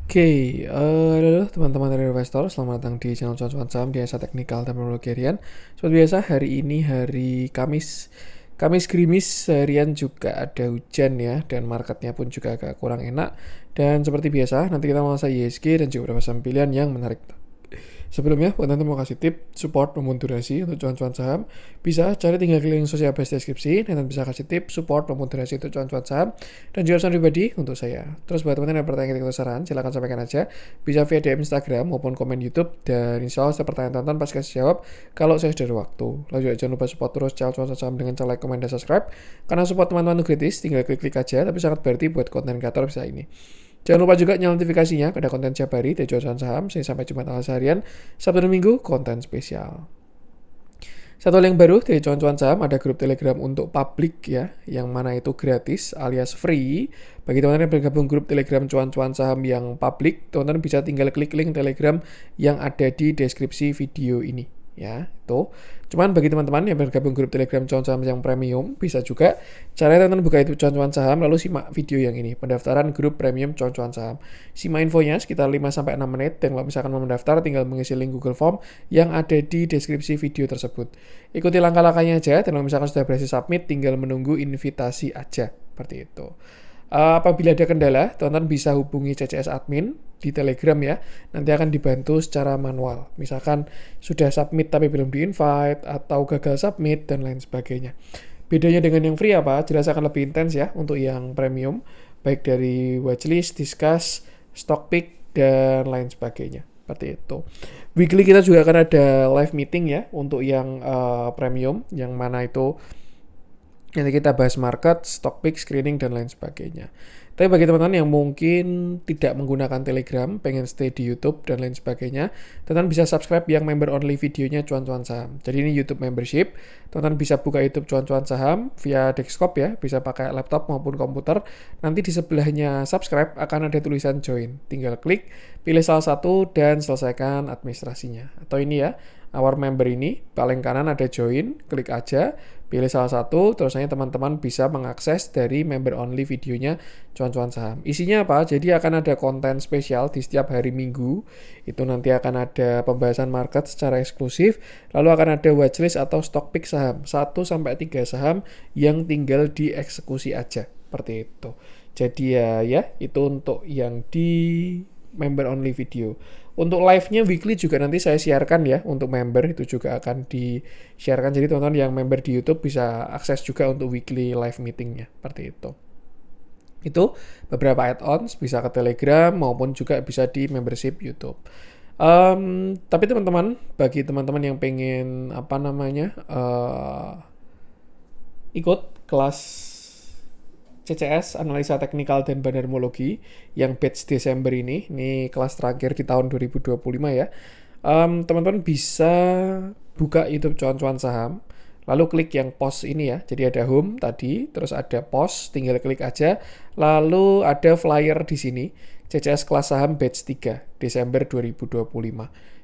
Halo teman-teman dari investor, selamat datang di channel Cuan-Cuan Saham di Asa Teknikal dan Teknologi Harian. Seperti biasa, hari ini hari Kamis. Kamis gerimis, seharian juga ada hujan ya, dan marketnya pun juga agak kurang enak. Dan seperti biasa, nanti kita mengulasai ISG dan juga beberapa saham pilihan yang menarik. Sebelumnya, buat nanti mau kasih tip, support, maupun durasi untuk cuan-cuan saham, bisa cari tinggal klik link sosial base deskripsi, dan nanti bisa kasih tip, support, maupun durasi untuk cuan-cuan saham, dan juga pesan pribadi untuk saya. Terus buat teman-teman yang ada pertanyaan atau saran, silahkan sampaikan aja, bisa via DM Instagram maupun komen YouTube, dan insya Allah setiap pertanyaan tonton pasti kasih jawab kalau saya sudah ada waktu. Lalu juga jangan lupa support terus channel cuan-cuan saham dengan cara like, komen, dan subscribe, karena support teman-teman itu gratis, tinggal klik-klik aja, tapi sangat berarti buat konten kreator bisa ini. Jangan lupa juga nyalakan notifikasinya, ada konten setiap hari dari Cuan Saham, sampai Jumat tanggal seharian, Sabtu dan Minggu, konten spesial. Satu hal yang baru dari Cuan Saham, ada grup Telegram untuk publik ya, yang mana itu gratis alias free. Bagi teman-teman yang bergabung grup Telegram Cuan Saham yang publik, teman-teman bisa tinggal klik link Telegram yang ada di deskripsi video ini. Ya, itu. Cuman bagi teman-teman yang bergabung grup Telegram Cuan Saham yang premium, bisa juga caranya teman-teman buka itu Cuan Saham lalu simak video yang ini, pendaftaran grup premium Cuan Saham. Simak infonya sekitar 5-6 menit, dan kalau misalkan mau mendaftar tinggal mengisi link Google Form yang ada di deskripsi video tersebut. Ikuti langkah-langkahnya aja, dan kalau misalkan sudah berhasil submit tinggal menunggu invitasi aja, seperti itu. Apabila ada kendala, teman-teman bisa hubungi CCS admin di Telegram ya. Nanti akan dibantu secara manual. Misalkan sudah submit tapi belum di-invite, atau gagal submit, dan lain sebagainya. Bedanya dengan yang free apa? Jelas akan lebih intens ya untuk yang premium. Baik dari watchlist, discuss, stock pick, dan lain sebagainya. Seperti itu. Weekly kita juga akan ada live meeting ya untuk yang premium. Yang mana itu nanti kita bahas market, stock pick, screening, dan lain sebagainya. Tapi bagi teman-teman yang mungkin tidak menggunakan Telegram, pengen stay di YouTube dan lain sebagainya, teman-teman bisa subscribe yang member only videonya Cuan-Cuan Saham. Jadi ini YouTube membership, teman-teman bisa buka YouTube Cuan-Cuan Saham via desktop ya, bisa pakai laptop maupun komputer. Nanti di sebelahnya subscribe akan ada tulisan join. Tinggal klik, pilih salah satu, dan selesaikan administrasinya. Atau ini ya, Our Member ini, paling kanan ada join, klik aja, pilih salah satu, terus teman-teman bisa mengakses dari member only videonya Cuan-Cuan Saham. Isinya apa? Jadi akan ada konten spesial di setiap hari Minggu. Itu nanti akan ada pembahasan market secara eksklusif, lalu akan ada watchlist atau stock pick saham, 1-3 saham yang tinggal dieksekusi aja. Seperti itu. Jadi ya itu untuk yang di member only video. Untuk live-nya weekly juga nanti saya siarkan ya, untuk member itu juga akan di-sharekan. Jadi teman-teman yang member di YouTube bisa akses juga untuk weekly live meetingnya, seperti itu. Itu beberapa add-ons, bisa ke Telegram maupun juga bisa di membership YouTube. Tapi teman-teman, bagi teman-teman yang pengen ikut kelas CCS, Analisa Teknikal dan Bandarmologi, yang batch Desember ini kelas terakhir di tahun 2025 ya. Teman-teman bisa buka YouTube Cuan-Cuan Saham, lalu klik yang post ini ya. Jadi ada home tadi, terus ada post, tinggal klik aja, lalu ada flyer di sini, CCS kelas saham batch 3 Desember 2025.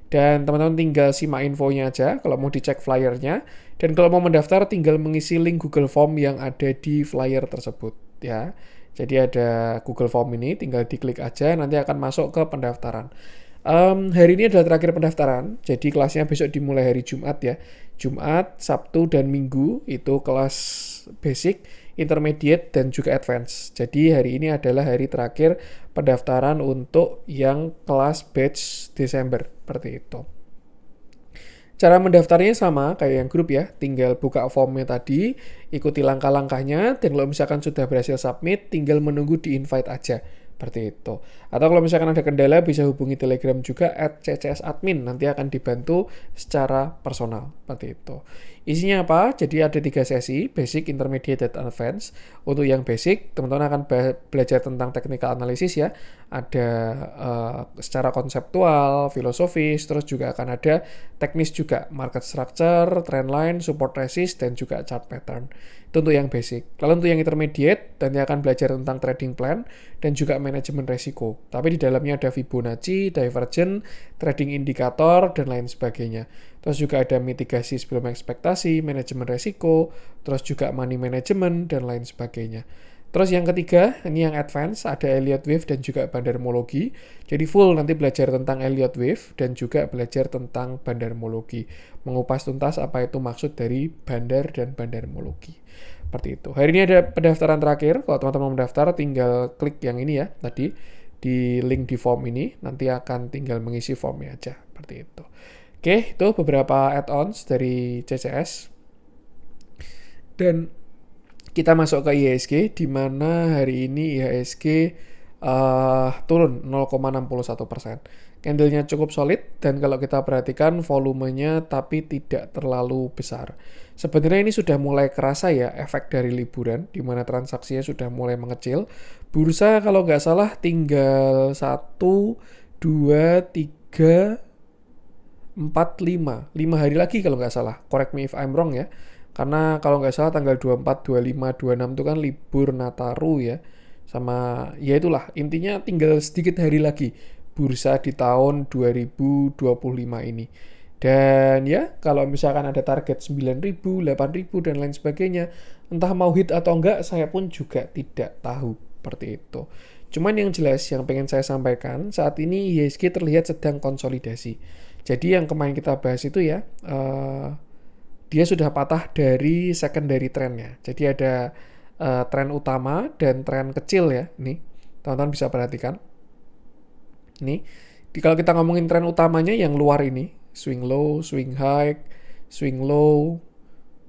Dan teman-teman tinggal simak infonya aja kalau mau dicek flyernya, dan kalau mau mendaftar tinggal mengisi link Google Form yang ada di flyer tersebut ya. Jadi ada Google Form ini, tinggal diklik aja, nanti akan masuk ke pendaftaran. Hari ini adalah terakhir pendaftaran, jadi kelasnya besok dimulai hari Jumat ya. Jumat, Sabtu, dan Minggu itu kelas basic, intermediate, dan juga advance. Jadi hari ini adalah hari terakhir pendaftaran untuk yang kelas batch Desember, seperti itu. Cara mendaftarnya sama kayak yang grup ya, tinggal buka formnya tadi, ikuti langkah-langkahnya, dan kalau misalkan sudah berhasil submit, tinggal menunggu di-invite aja, seperti itu. Atau kalau misalkan ada kendala, bisa hubungi Telegram juga @ccsadmin, nanti akan dibantu secara personal, seperti itu. Isinya apa? Jadi ada 3 sesi, basic, intermediate, dan advance. Untuk yang basic, teman-teman akan belajar tentang technical analysis ya. Ada secara konseptual, filosofis, terus juga akan ada teknis juga, market structure, trendline, support resist, dan juga chart pattern. Itu untuk yang basic. Lalu untuk yang intermediate, nanti akan belajar tentang trading plan dan juga manajemen resiko. Tapi di dalamnya ada Fibonacci, divergent, trading indikator, dan lain sebagainya. Terus juga ada mitigasi sebelum ekspektasi, manajemen resiko, terus juga money management, dan lain sebagainya. Terus yang ketiga, ini yang advance, ada Elliott Wave dan juga bandarmologi. Jadi full nanti belajar tentang Elliott Wave dan juga belajar tentang bandarmologi. Mengupas tuntas apa itu maksud dari bandar dan bandarmologi. Seperti itu. Hari ini ada pendaftaran terakhir. Kalau teman-teman mendaftar, tinggal klik yang ini ya, tadi di link di form ini. Nanti akan tinggal mengisi formnya aja. Seperti itu. Oke, itu beberapa add-ons dari CCS. Dan kita masuk ke IHSG, di mana hari ini IHSG turun 0,61%. Candlenya cukup solid, dan kalau kita perhatikan volumenya tapi tidak terlalu besar. Sebenarnya ini sudah mulai kerasa ya efek dari liburan, di mana transaksinya sudah mulai mengecil. Bursa kalau nggak salah tinggal 1, 2, 3, 4, 5 hari lagi kalau nggak salah. Correct me if I'm wrong ya. Karena kalau nggak salah tanggal 24, 25, 26 itu kan libur Nataru ya. Sama ya itulah, intinya tinggal sedikit hari lagi bursa di tahun 2025 ini. Dan ya kalau misalkan ada target 9.000, 8.000 dan lain sebagainya, entah mau hit atau enggak saya pun juga tidak tahu seperti itu. Cuman yang jelas yang pengen saya sampaikan, saat ini IHSG terlihat sedang konsolidasi. Jadi yang kemarin kita bahas itu ya, dia sudah patah dari secondary trendnya. Jadi ada tren utama dan tren kecil ya. Nih, teman-teman bisa perhatikan. Nih, kalau kita ngomongin tren utamanya yang luar ini, swing low, swing high, swing low.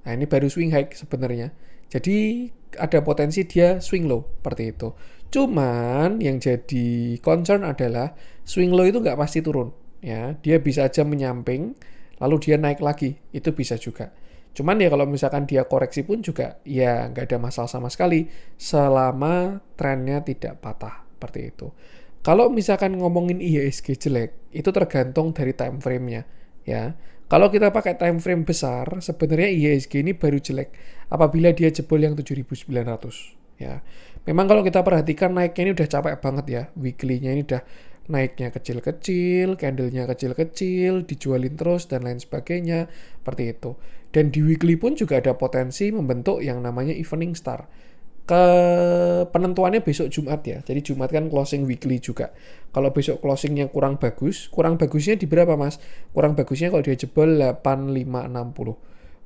Nah, ini baru swing high sebenarnya. Jadi ada potensi dia swing low seperti itu. Cuman yang jadi concern adalah swing low itu nggak pasti turun. Ya, dia bisa aja menyamping, lalu dia naik lagi, itu bisa juga. Cuman ya kalau misalkan dia koreksi pun juga ya nggak ada masalah sama sekali selama trennya tidak patah seperti itu. Kalau misalkan ngomongin IHSG jelek, itu tergantung dari time frame-nya ya. Kalau kita pakai time frame besar, sebenarnya IHSG ini baru jelek apabila dia jebol yang 7.900 ya. Memang kalau kita perhatikan naiknya ini udah capek banget ya. Weekly-nya ini udah naiknya kecil-kecil, candle-nya kecil-kecil, dijualin terus dan lain sebagainya, seperti itu. Dan di weekly pun juga ada potensi membentuk yang namanya evening star. Penentuannya besok Jumat ya. Jadi Jumat kan closing weekly juga. Kalau besok closingnya kurang bagusnya di berapa Mas? Kurang bagusnya kalau dia jebol 8560.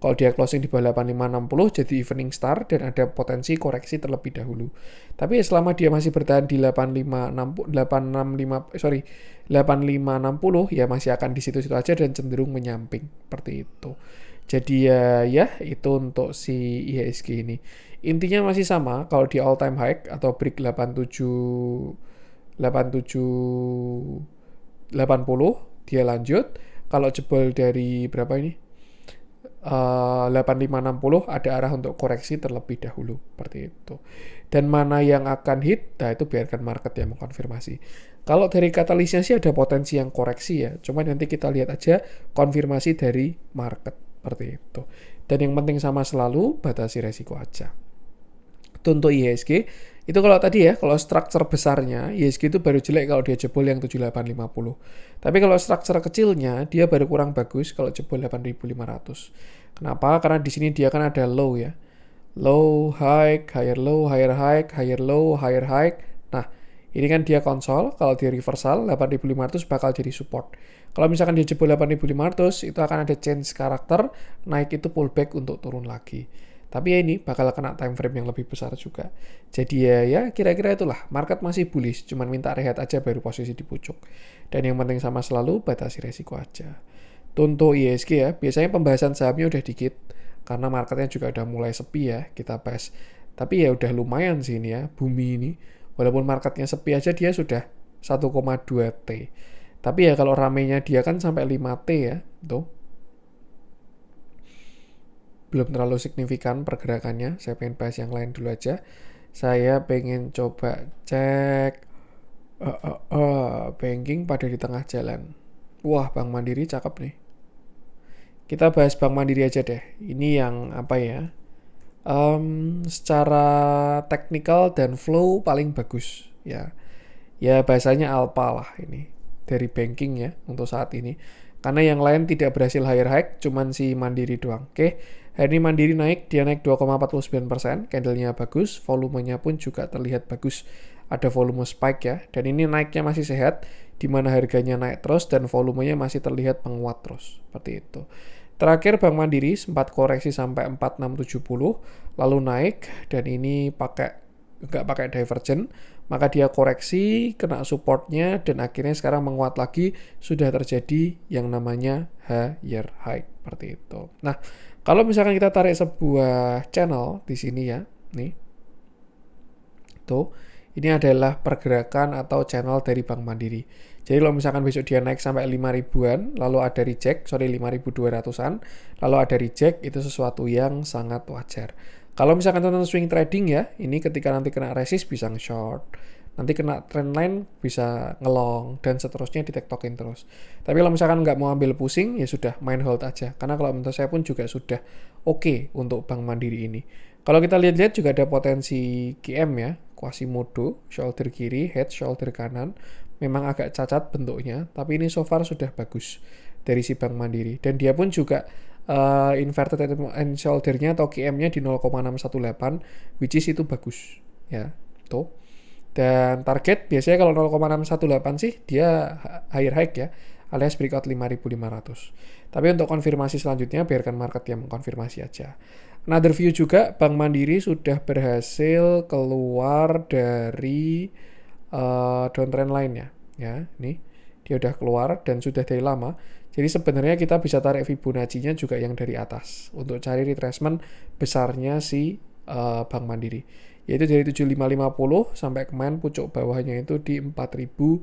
Kalau dia closing di bawah 8560 jadi evening star dan ada potensi koreksi terlebih dahulu. Tapi selama dia masih bertahan di 8560 ya masih akan di situ-situ aja dan cenderung menyamping seperti itu. Jadi ya itu untuk si IHSG ini. Intinya masih sama kalau di all time high atau break 87 80 dia lanjut. Kalau jebol dari berapa ini? 8560 ada arah untuk koreksi terlebih dahulu seperti itu. Dan mana yang akan hit, nah itu biarkan market yang mengkonfirmasi. Kalau dari katalisnya sih ada potensi yang koreksi ya, cuman nanti kita lihat aja konfirmasi dari market seperti itu. Dan yang penting sama selalu batasi resiko aja. Itu untuk IHSG. Itu kalau tadi ya, kalau structure besarnya, IHSG itu baru jelek kalau dia jebol yang 7850. Tapi kalau structure kecilnya, dia baru kurang bagus kalau jebol 8500. Kenapa? Karena di sini dia kan ada low ya. Low, high, higher low, higher high, higher low, higher high. Nah, ini kan dia konsol, kalau dia reversal, 8500 bakal jadi support. Kalau misalkan dia jebol 8500, itu akan ada change karakter, naik itu pullback untuk turun lagi. Tapi ya ini bakal kena time frame yang lebih besar juga. Jadi ya kira-kira itulah. Market masih bullish, cuman minta rehat aja baru posisi di pucuk. Dan yang penting sama selalu batasi resiko aja. Untuk IHSG ya, biasanya pembahasan sahamnya udah dikit. Karena marketnya juga udah mulai sepi ya, kita bahas. Tapi ya udah lumayan sih ini ya, bumi ini. Walaupun marketnya sepi aja dia sudah 1,2 T. Tapi ya kalau ramenya dia kan sampai 5 T ya, tuh. Belum terlalu signifikan pergerakannya. Saya pengen bahas yang lain dulu aja. Saya pengen coba cek banking pada di tengah jalan. Wah, Bank Mandiri cakep nih. Kita bahas Bank Mandiri aja deh. Ini yang apa ya? Secara teknikal dan flow paling bagus ya. Ya bahasanya alpha lah ini dari banking ya untuk saat ini. Karena yang lain tidak berhasil higher high, cuman si Mandiri doang. Oke, Hari ini Mandiri naik, dia naik 2,49%, candlenya bagus, volumenya pun juga terlihat bagus. Ada volume spike ya, dan ini naiknya masih sehat, di mana harganya naik terus dan volumenya masih terlihat menguat terus, seperti itu. Terakhir Bank Mandiri sempat koreksi sampai 4670, lalu naik, dan ini nggak pakai divergen, maka dia koreksi, kena supportnya, dan akhirnya sekarang menguat lagi, sudah terjadi yang namanya higher high, seperti itu. Nah, kalau misalkan kita tarik sebuah channel di sini ya, nih, tuh, ini adalah pergerakan atau channel dari Bank Mandiri. Jadi kalau misalkan besok dia naik sampai 5 ribuan, lalu ada reject, 5.200-an, lalu ada reject, itu sesuatu yang sangat wajar. Kalau misalkan tentang swing trading ya, ini ketika nanti kena resist bisa nge-short, nanti kena trendline bisa ngelong, dan seterusnya ditektokin terus. Tapi kalau misalkan nggak mau ambil pusing, ya sudah main hold aja. Karena kalau menurut saya pun juga sudah oke untuk Bank Mandiri ini. Kalau kita lihat-lihat juga ada potensi QM ya, Quasimodo, shoulder kiri, head, shoulder kanan. Memang agak cacat bentuknya, tapi ini so far sudah bagus dari si Bank Mandiri. Dan dia pun juga inverted head and shoulder-nya atau QM-nya di 0,618, which is itu bagus. Ya, tuh. Dan target biasanya kalau 0,618 sih dia higher high ya, alias breakout 5.500. Tapi untuk konfirmasi selanjutnya biarkan market yang mengkonfirmasi aja. Another view juga, Bank Mandiri sudah berhasil keluar dari downtrend line-nya. Ya, nih dia udah keluar dan sudah dari lama. Jadi sebenarnya kita bisa tarik Fibonacci-nya juga yang dari atas untuk cari retracement besarnya si Bank Mandiri. Yaitu dari 7550 sampai kemarin pucuk bawahnya itu di 4010.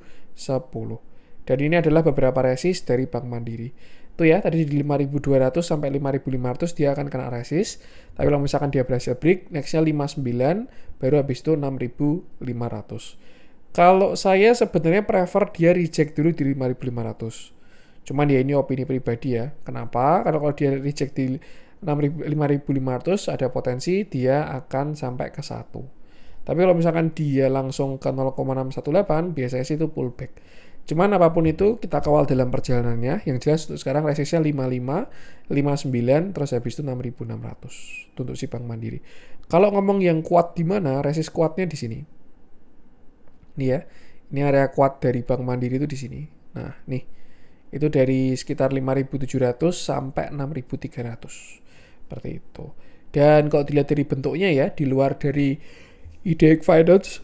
Dan ini adalah beberapa resist dari Bank Mandiri. Tuh ya, tadi di 5.200 sampai 5.500 dia akan kena resist. Tapi kalau misalkan dia berhasil break, nextnya 59, baru habis itu 6.500. Kalau saya sebenarnya prefer dia reject dulu di 5.500. Cuman ya ini opini pribadi ya. Kenapa? Karena kalau dia reject di 5.500 ada potensi dia akan sampai ke 1. Tapi kalau misalkan dia langsung ke 0,618 biasanya sih itu pullback. Cuman apapun itu kita kawal dalam perjalanannya. Yang jelas untuk sekarang resistnya 55, 59, terus habis itu 6.600 untuk si Bank Mandiri. Kalau ngomong yang kuat di mana, resist kuatnya di sini. Nih ya, ini area kuat dari Bank Mandiri itu di sini. Nah, nih, itu dari sekitar 5.700 sampai 6.300. Seperti itu. Dan kalau dilihat dari bentuknya ya, di luar dari IDX Finance,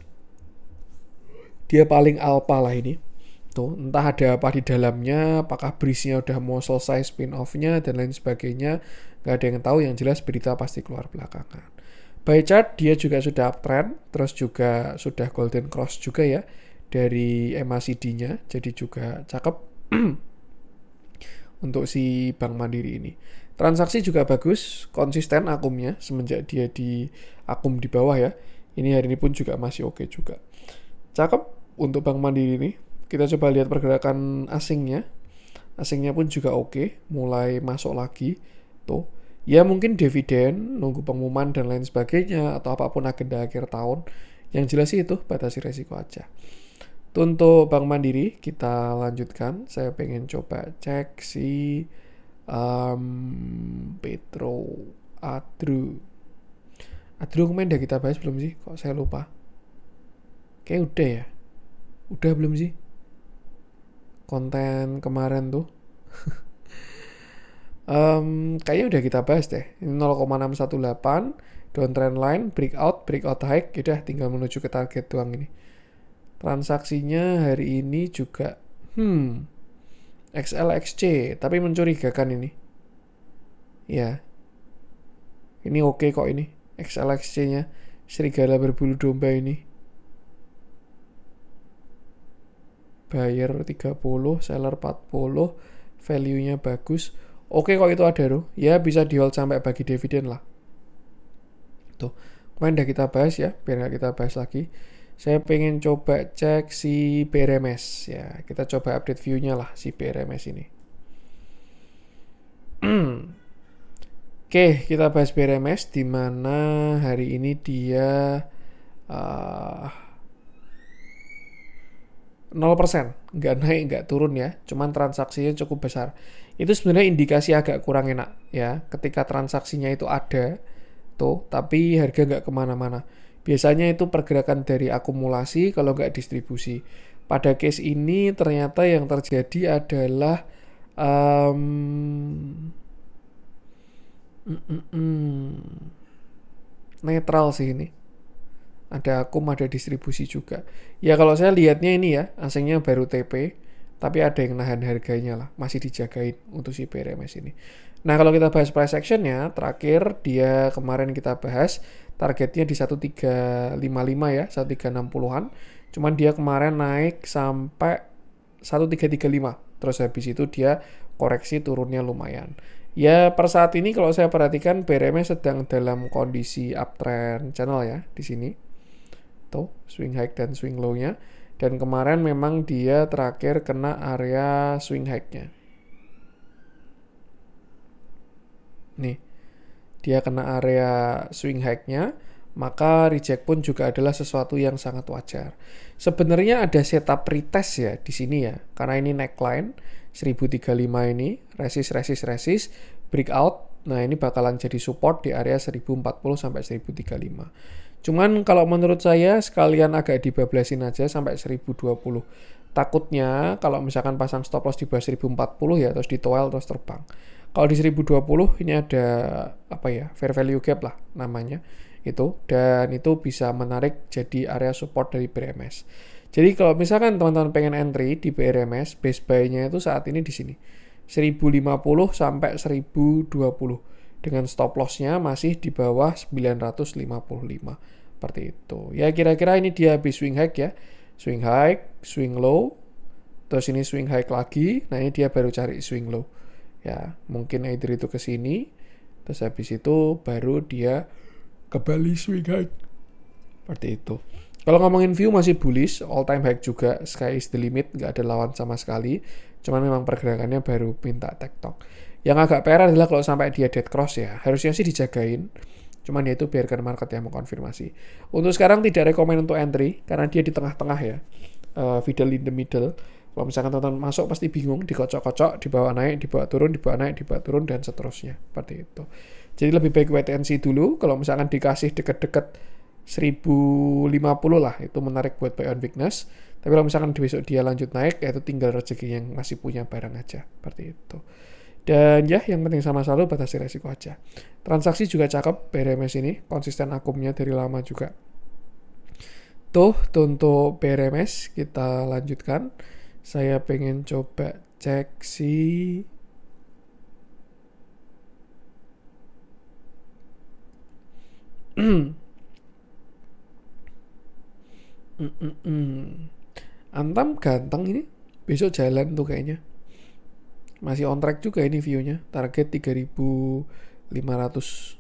dia paling alpha lah ini. Tuh, entah ada apa di dalamnya, apakah brisnya udah mau selesai spin-off-nya, dan lain sebagainya. Nggak ada yang tahu, yang jelas berita pasti keluar belakangan. By chart dia juga sudah uptrend, terus juga sudah golden cross juga ya dari MACD-nya, jadi juga cakep untuk si Bank Mandiri ini. Transaksi juga bagus, konsisten akumnya semenjak dia di akum di bawah ya. Ini hari ini pun juga masih oke juga. Cakep untuk Bank Mandiri ini. Kita coba lihat pergerakan asingnya. Asingnya pun juga oke, mulai masuk lagi. Tuh. Ya mungkin dividen, nunggu pengumuman dan lain sebagainya, atau apapun agenda akhir tahun. Yang jelas sih itu, batasi resiko aja. Untuk Bank Mandiri, kita lanjutkan. Saya pengen coba cek si Petro Adru. Adru kemarin udah kita bahas belum sih? Kok saya lupa? Kayak udah ya? Udah belum sih? Konten kemarin tuh. Kayaknya udah kita bahas deh. Ini 0,618 downtrend line, breakout high, udah tinggal menuju ke target doang ini. Transaksinya hari ini juga XLXC, tapi mencurigakan ini. Ya. Ini oke kok ini. XLXC-nya serigala berbulu domba ini. Buyer 30, seller 40, value-nya bagus. Oke kok itu ada tuh, ya bisa di hold sampai bagi dividen lah. Tuh, kemarin udah kita bahas ya, biar nggak kita bahas lagi. Saya pengen coba cek si BRMS ya, kita coba update view-nya lah si BRMS ini. Oke, kita bahas BRMS di mana hari ini dia 0%, nggak naik, nggak turun ya, cuman transaksinya cukup besar. Itu sebenarnya indikasi agak kurang enak ya, ketika transaksinya itu ada tuh, tapi harga nggak kemana-mana. Biasanya itu pergerakan dari akumulasi kalau nggak distribusi. Pada case ini ternyata yang terjadi adalah um, netral sih ini. Ada akum, ada distribusi juga. Ya kalau saya lihatnya ini ya, asingnya baru TP, tapi ada yang nahan harganya lah, masih dijagain untuk si BRMS ini. Nah kalau kita bahas price actionnya, terakhir dia kemarin kita bahas, targetnya di 1355 ya, 1360-an. Cuman dia kemarin naik sampai 1335. Terus habis itu dia koreksi turunnya lumayan. Ya per saat ini kalau saya perhatikan BRMS sedang dalam kondisi uptrend channel ya di sini. Tuh, swing high dan swing low-nya. Dan kemarin memang dia terakhir kena area swing high-nya. Nih, dia kena area swing high-nya, maka reject pun juga adalah sesuatu yang sangat wajar. Sebenarnya ada setup retest ya di sini ya, karena ini neckline 1035 ini, resist, breakout. Nah, ini bakalan jadi support di area 1040 sampai 1035. Cuman kalau menurut saya sekalian agak dibablasin aja sampai 1020. Takutnya kalau misalkan pasang stop loss di bawah 1040 ya terus ditoel terus terbang. Kalau di 1020 ini ada apa ya, fair value gap lah namanya itu, dan itu bisa menarik jadi area support dari BRMS. Jadi kalau misalkan teman-teman pengen entry di BRMS, base buy-nya itu saat ini di sini 1050 sampai 1020 dengan stop loss-nya masih di bawah 955 seperti itu. Ya kira-kira ini dia habis swing high ya. Swing high, swing low, terus ini swing high lagi. Nah, ini dia baru cari swing low. Ya, mungkin either itu ke sini, terus habis itu baru dia kembali swing high. Seperti itu. Kalau ngomongin view masih bullish, all time high juga, sky is the limit, nggak ada lawan sama sekali. Cuman memang pergerakannya baru minta tektok. Yang agak PR adalah kalau sampai dia dead cross ya, harusnya sih dijagain. Cuman ya itu biarkan market yang mengkonfirmasi. Untuk sekarang tidak rekomend untuk entry, karena dia di tengah-tengah ya. Fiddle in the middle. Kalau misalkan teman-teman masuk pasti bingung, dikocok-kocok, dibawa naik, dibawa turun, dibawa naik, dibawa turun, dan seterusnya. Seperti itu. Jadi lebih baik wait and see dulu. Kalau misalkan dikasih deket-deket 1050 lah, itu menarik buat buy on weakness. Tapi kalau misalkan besok dia lanjut naik, ya itu tinggal rezeki yang masih punya barang aja. Seperti itu. Dan ya, yang penting sama selalu batasi resiko aja. Transaksi juga cakep, BRMS ini. Konsisten akumnya dari lama juga. Tuh untuk BRMS, kita lanjutkan. Saya pengen coba cek si Antam ganteng ini. Besok jalan tuh kayaknya. Masih on track juga ini view-nya. Target 3500.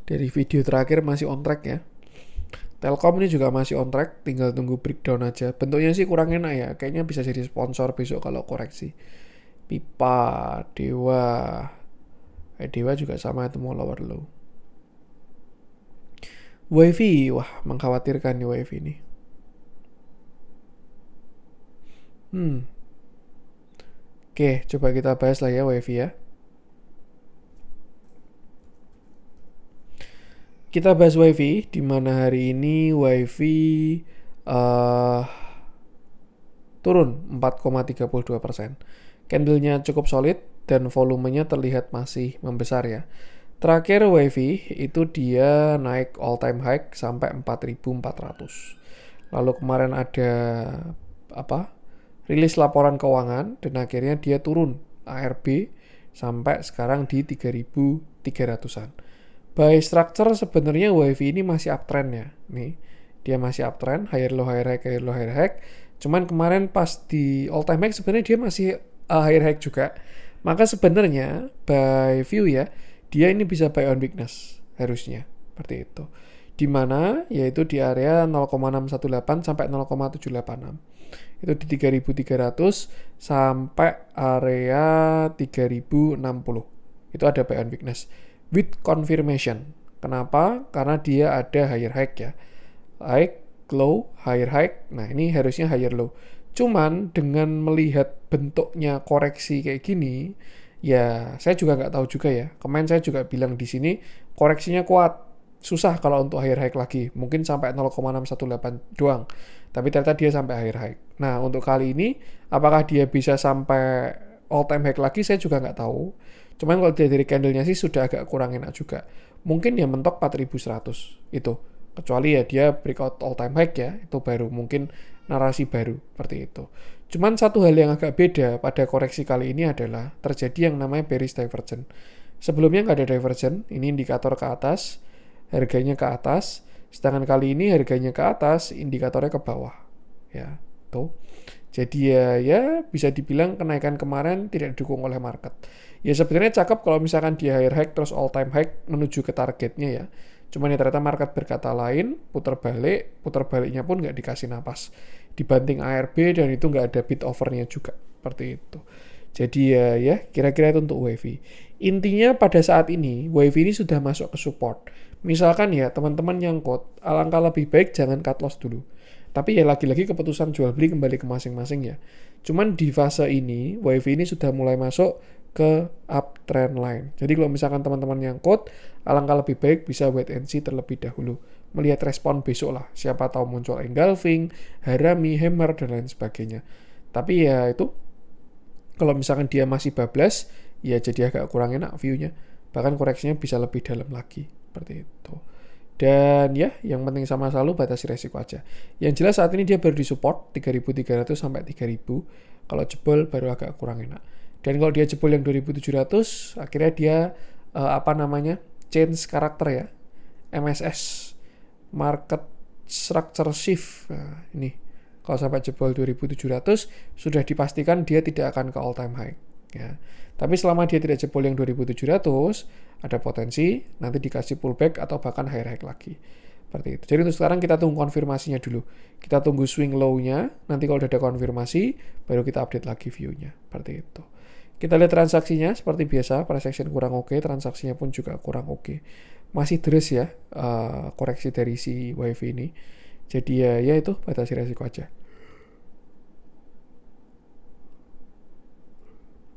Dari video terakhir masih on track ya. Telkom ini juga masih on track, tinggal tunggu breakdown aja. Bentuknya sih kurang enak ya, kayaknya bisa jadi sponsor besok kalau koreksi. Pipa, Dewa. Dewa juga sama itu mau lower low. WiFi, wah mengkhawatirkan nih WiFi ini. Oke, coba kita bahas lah ya WiFi ya. Kita bahas WiFi, di mana hari ini WiFi turun 4,32%. Candlenya cukup solid dan volumenya terlihat masih membesar ya. Terakhir WiFi itu dia naik all time high sampai 4.400. Lalu kemarin ada rilis laporan keuangan dan akhirnya dia turun ARB sampai sekarang di 3.300-an. By structure sebenarnya WiFi ini masih uptrend ya. Nih, dia masih uptrend, higher low higher high. Cuman kemarin pas di all time high sebenarnya dia masih higher high juga. Maka sebenarnya by view ya, dia ini bisa buy on weakness harusnya. Seperti itu. Di mana yaitu di area 0,618 sampai 0,786. Itu di 3.300 sampai area 3.060. Itu ada buy on weakness with confirmation. Kenapa? Karena dia ada higher high ya. High low, higher high. Nah, ini harusnya higher low. Cuman dengan melihat bentuknya koreksi kayak gini, ya saya juga nggak tahu juga ya. Kemarin saya juga bilang di sini koreksinya kuat. Susah kalau untuk higher high lagi. Mungkin sampai 0,618 doang. Tapi ternyata dia sampai higher high. Nah, untuk kali ini apakah dia bisa sampai all time high lagi saya juga nggak tahu. Cuman kalau dari candlenya sih sudah agak kurang enak juga. Mungkin ya mentok 4100 itu. Kecuali ya dia breakout all time high ya, itu baru mungkin narasi baru seperti itu. Cuman satu hal yang agak beda pada koreksi kali ini adalah terjadi yang namanya bearish divergence. Sebelumnya nggak ada divergence, ini indikator ke atas, harganya ke atas, sedangkan kali ini harganya ke atas, indikatornya ke bawah. Ya, tuh. Jadi ya bisa dibilang kenaikan kemarin tidak didukung oleh market. Ya sebenarnya cakep kalau misalkan dia higher high terus all time high menuju ke targetnya ya. Cuman ya ternyata market berkata lain, putar baliknya pun nggak dikasih napas. Dibanting ARB dan itu nggak ada bid overnya juga. Seperti itu. Jadi ya kira-kira itu untuk wavy. Intinya pada saat ini, wavy ini sudah masuk ke support. Misalkan ya teman-teman yang quote, alangkah lebih baik jangan cut loss dulu. Tapi ya lagi-lagi keputusan jual beli kembali ke masing-masing ya. Cuman di fase ini, wavy ini sudah mulai masuk ke uptrend line. Jadi kalau misalkan teman-teman yang quote, alangkah lebih baik bisa wait and see terlebih dahulu. Melihat respon besok lah. Siapa tahu muncul engulfing, harami, hammer, dan lain sebagainya. Tapi ya itu, kalau misalkan dia masih bablas, ya jadi agak kurang enak view-nya. Bahkan koreksinya bisa lebih dalam lagi. Seperti itu. Dan ya, yang penting sama selalu batasi resiko aja. Yang jelas saat ini dia baru di support 3.300 sampai 3.000. Kalau jebol baru agak kurang enak. Dan kalau dia jebol yang 2.700, akhirnya dia change karakter ya. MSS, market structure shift. Nah, ini kalau sampai jebol 2.700 sudah dipastikan dia tidak akan ke all time high ya. Tapi selama dia tidak jebol yang 2.700, ada potensi nanti dikasih pullback atau bahkan higher high lagi. Seperti itu. Jadi untuk sekarang kita tunggu konfirmasinya dulu. Kita tunggu swing low-nya, nanti kalau udah ada konfirmasi baru kita update lagi view-nya. Seperti itu. Kita lihat transaksinya seperti biasa, price action kurang oke, transaksinya pun juga kurang oke. Masih deres ya koreksi dari si wavy ini. Jadi ya itu batasi resiko aja.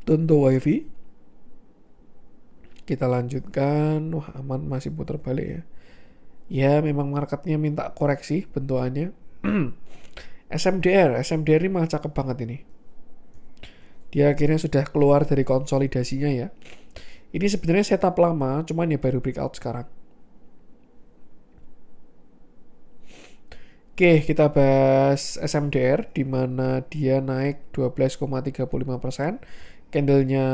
Untuk wavy kita lanjutkan. Wah aman, masih putar balik ya. Ya memang marketnya minta koreksi bentukannya. SMDR ini malah cakep banget ini. Dia akhirnya sudah keluar dari konsolidasinya ya. Ini sebenarnya setup lama, cuman ya baru breakout sekarang. Oke, kita bahas SMDR di mana dia naik 12,35%. Candlenya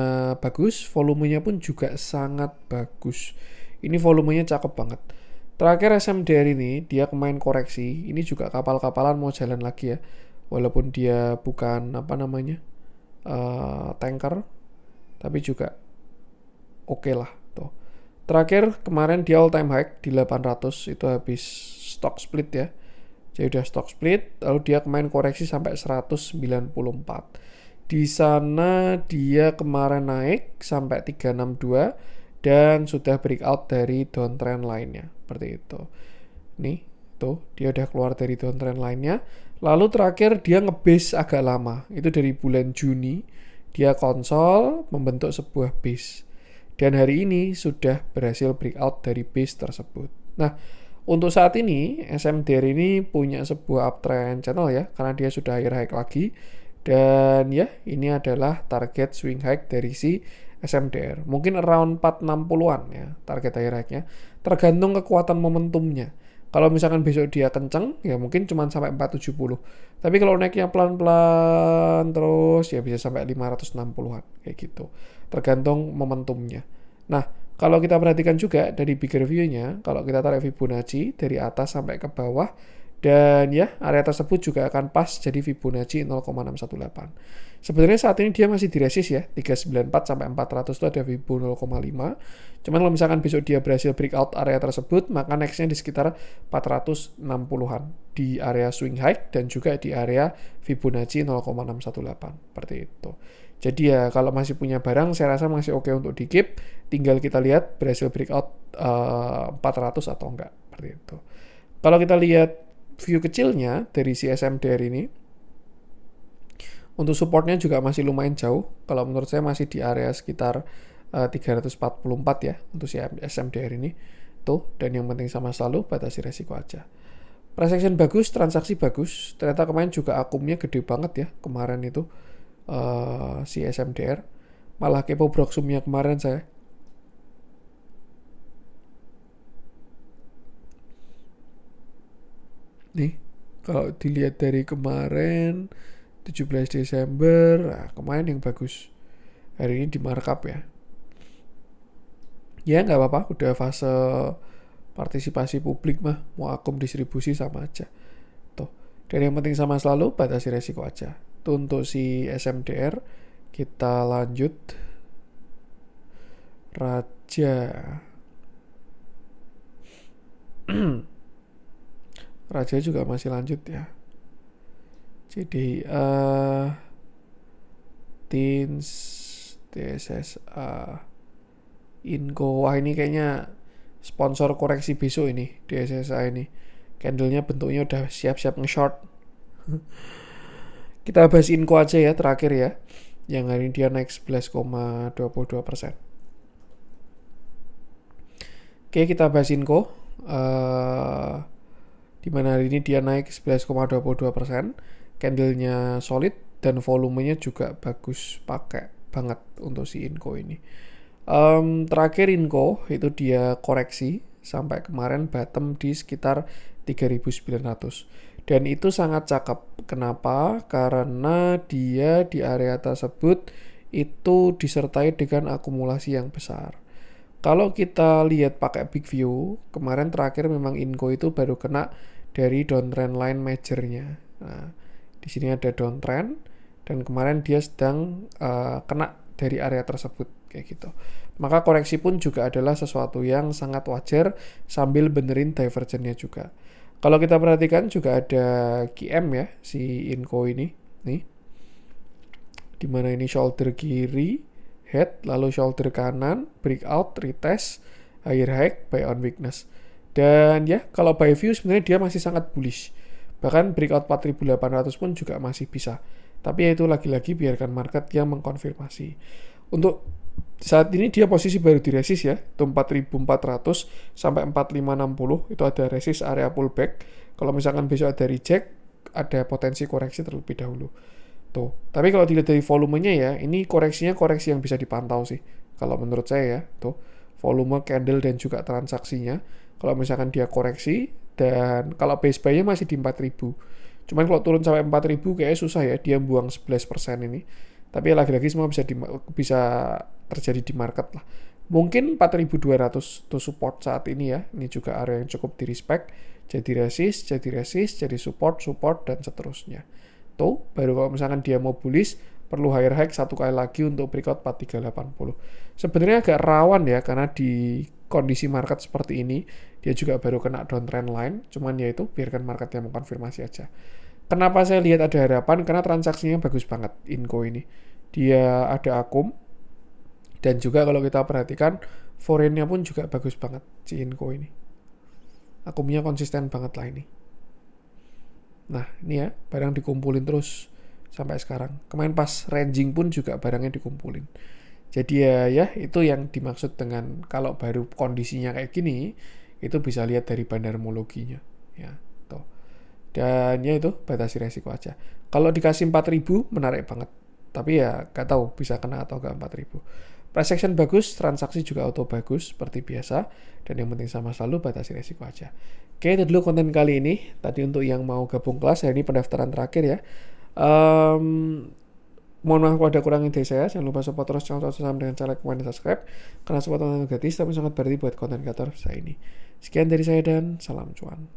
bagus, volumenya pun juga sangat bagus. Ini volumenya cakep banget. Terakhir SMDR ini dia kemarin koreksi, ini juga kapal-kapalan mau jalan lagi ya. Walaupun dia bukan tanker, tapi juga oke lah tuh. Terakhir kemarin dia all time high di 800, itu habis stock split ya. Jadi udah stock split, lalu dia kemarin koreksi sampai 194. Di sana dia kemarin naik sampai 362 dan sudah breakout dari downtrend lainnya. Seperti itu. Nih, tuh dia udah keluar dari downtrend lainnya. Lalu terakhir dia nge-base agak lama. Itu dari bulan Juni. Dia konsol membentuk sebuah base. Dan hari ini sudah berhasil breakout dari base tersebut. Nah, untuk saat ini SMDR ini punya sebuah uptrend channel ya. Karena dia sudah higher high lagi. Dan ya, ini adalah target swing high dari si SMDR. Mungkin around 460-an ya target higher high-nya. Tergantung kekuatan momentumnya. Kalau misalkan besok dia kenceng, ya mungkin cuma sampai 470. Tapi kalau naiknya pelan-pelan terus, ya bisa sampai 560-an. Kayak gitu. Tergantung momentumnya. Nah, kalau kita perhatikan juga dari bigger view-nya, kalau kita tarik Fibonacci dari atas sampai ke bawah, dan ya, area tersebut juga akan pas jadi Fibonacci 0,618. Sebenarnya saat ini dia masih di resist ya, 394 sampai 400 itu ada Fibo 0,5. Cuman kalau misalkan besok dia berhasil breakout area tersebut, maka next-nya di sekitar 460-an di area swing high dan juga di area Fibonacci 0,618. Seperti itu. Jadi ya kalau masih punya barang, saya rasa masih oke untuk di keep. Tinggal kita lihat berhasil breakout 400 atau enggak. Seperti itu. Kalau kita lihat view kecilnya dari si SMDR ini, untuk supportnya juga masih lumayan jauh. Kalau menurut saya masih di area sekitar 344 ya untuk si SMDR ini. Tuh, dan yang penting sama selalu batasi resiko aja. Price action bagus, transaksi bagus. Ternyata kemarin juga akumnya gede banget ya kemarin itu si SMDR. Malah kepo broksumnya kemarin saya. Nih, kalau dilihat dari kemarin 17 Desember, nah kemarin yang bagus. Hari ini di markup ya. Ya nggak apa-apa, udah fase partisipasi publik mah, mau akum distribusi sama aja. Tuh. Dan yang penting sama selalu batasi resiko aja. Tuh untuk si SMDR, kita lanjut. Raja. Raja juga masih lanjut ya. Jadi Tins, DSSA, Inco. Wah ini kayaknya sponsor koreksi besok ini, DSSA ini. Candlenya bentuknya udah siap-siap nge-short. Kita bahas Inco aja ya terakhir ya. Yang hari ini dia naik 11,22%. Oke, kita bahas Inco. Dimana hari ini dia naik 11,22%. Candlenya solid dan volumenya juga bagus, pakai banget untuk si Inco ini. Terakhir Inco itu dia koreksi sampai kemarin bottom di sekitar 3.900 dan itu sangat cakep. Kenapa? Karena dia di area tersebut itu disertai dengan akumulasi yang besar. Kalau kita lihat pakai big view, kemarin terakhir memang Inco itu baru kena dari downtrend line majornya. Nah, di sini ada downtrend dan kemarin dia sedang kena dari area tersebut kayak gitu. Maka koreksi pun juga adalah sesuatu yang sangat wajar sambil benerin divergennya juga. Kalau kita perhatikan juga ada QM ya si Inco ini nih. Dimana ini shoulder kiri, head, lalu shoulder kanan, breakout, retest, higher high, buy on weakness. Dan ya kalau buy view sebenarnya dia masih sangat bullish. Bahkan breakout 4.800 pun juga masih bisa. Tapi ya itu lagi-lagi biarkan market yang mengkonfirmasi. Untuk saat ini dia posisi baru di resist ya, itu 4.400 sampai 4.560 itu ada resist area pullback. Kalau misalkan besok ada reject, ada potensi koreksi terlebih dahulu. Tuh. Tapi kalau dilihat dari volumenya ya, ini koreksinya koreksi yang bisa dipantau sih. Kalau menurut saya ya, tuh volume candle dan juga transaksinya. Kalau misalkan dia koreksi dan kalau base buy-nya masih di 4.000. Cuman kalau turun sampai 4.000 kayaknya susah ya, dia buang 11% ini. Tapi lagi-lagi semua bisa terjadi di market lah. Mungkin 4.200 to support saat ini ya. Ini juga area yang cukup di respect. Jadi resist, jadi support, dan seterusnya. Tuh, baru kalau misalkan dia mau bullish, perlu higher high satu kali lagi untuk breakout 4380. Sebenarnya agak rawan ya, karena di kondisi market seperti ini, dia juga baru kena downtrend line. Cuman ya itu, biarkan marketnya mengkonfirmasi aja. Kenapa saya lihat ada harapan? Karena transaksinya bagus banget Inco ini. Dia ada akum. Dan juga kalau kita perhatikan, foreign-nya pun juga bagus banget si Inco ini. Akumnya konsisten banget lah ini. Nah ini ya, barang dikumpulin terus sampai sekarang. Kemarin pas ranging pun juga barangnya dikumpulin. Jadi ya itu yang dimaksud dengan kalau baru kondisinya kayak gini, itu bisa lihat dari bandarmologinya. Ya, tuh. Dan ya itu batasi resiko aja. Kalau dikasih 4.000 menarik banget. Tapi ya gak tahu bisa kena atau gak 4.000. Price action bagus, transaksi juga auto bagus seperti biasa. Dan yang penting sama selalu batasi resiko aja. Oke, itu dulu konten kali ini. Tadi untuk yang mau gabung kelas, hari ini pendaftaran terakhir ya. Mohon maaf kalau ada kurangnya dari saya. Jangan lupa support terus channel Saham dengan cara komen dan subscribe. Karena support konten gratis tapi sangat berarti buat konten kreator saya ini. Sekian dari saya dan salam cuan.